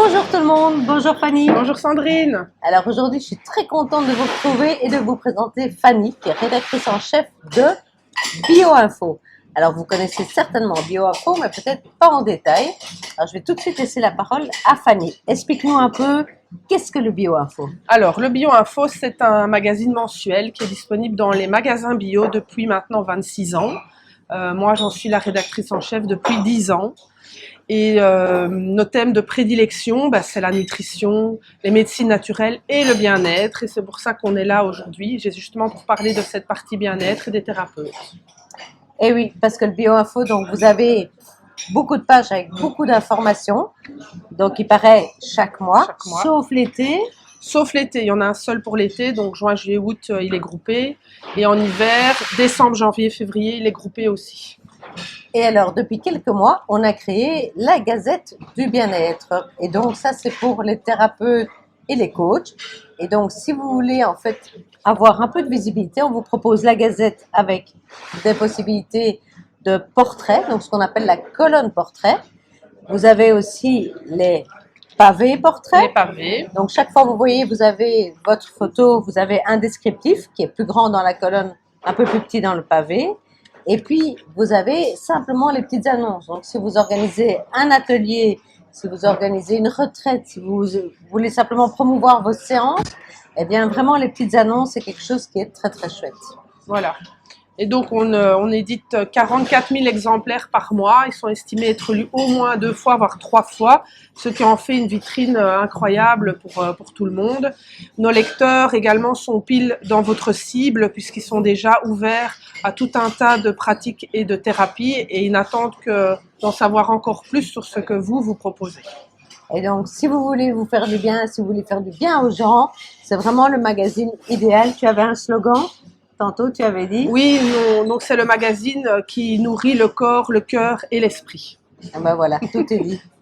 Bonjour tout le monde, bonjour Fanny. Bonjour Sandrine. Alors aujourd'hui, je suis très contente de vous retrouver et de vous présenter Fanny, qui est rédactrice en chef de BioInfo. Alors vous connaissez certainement BioInfo, mais peut-être pas en détail. Alors je vais tout de suite laisser la parole à Fanny. Explique-nous un peu, qu'est-ce que le BioInfo? Alors, le BioInfo, c'est un magazine mensuel qui est disponible dans les magasins bio depuis maintenant 26 ans. Moi, j'en suis la rédactrice en chef depuis 10 ans. Et nos thèmes de prédilection, c'est la nutrition, les médecines naturelles et le bien-être. Et c'est pour ça qu'on est là aujourd'hui. J'ai justement pour parler de cette partie bien-être et des thérapeutes. Eh oui, parce que le BioInfo, donc vous avez beaucoup de pages avec beaucoup d'informations. Donc il paraît chaque mois. Chaque mois. Sauf l'été. Sauf l'été, il y en a un seul pour l'été, donc juin, juillet, août, il est groupé. Et en hiver, décembre, janvier, février, il est groupé aussi. Et alors, depuis quelques mois, on a créé la Gazette du bien-être. Et donc, ça, c'est pour les thérapeutes et les coachs. Et donc, si vous voulez, en fait, avoir un peu de visibilité, on vous propose la Gazette avec des possibilités de portraits, donc ce qu'on appelle la colonne portrait. Vous avez aussi les pavés portraits. Les pavés. Donc, chaque fois, vous voyez, vous avez votre photo, vous avez un descriptif qui est plus grand dans la colonne, un peu plus petit dans le pavé. Et puis, vous avez simplement les petites annonces. Donc, si vous organisez un atelier, si vous organisez une retraite, si vous voulez simplement promouvoir vos séances, eh bien, vraiment, les petites annonces, c'est quelque chose qui est très, très chouette. Voilà. Et donc, on édite 44 000 exemplaires par mois. Ils sont estimés être lus au moins 2 fois, voire 3 fois, ce qui en fait une vitrine incroyable pour tout le monde. Nos lecteurs également sont pile dans votre cible, puisqu'ils sont déjà ouverts à tout un tas de pratiques et de thérapies, et ils n'attendent que d'en savoir encore plus sur ce que vous proposez. Et donc, si vous voulez vous faire du bien, si vous voulez faire du bien aux gens, c'est vraiment le magazine idéal. Tu avais un slogan? Tantôt, tu avais dit. Oui, donc c'est le magazine qui nourrit le corps, le cœur et l'esprit. Ah ben voilà, tout est dit.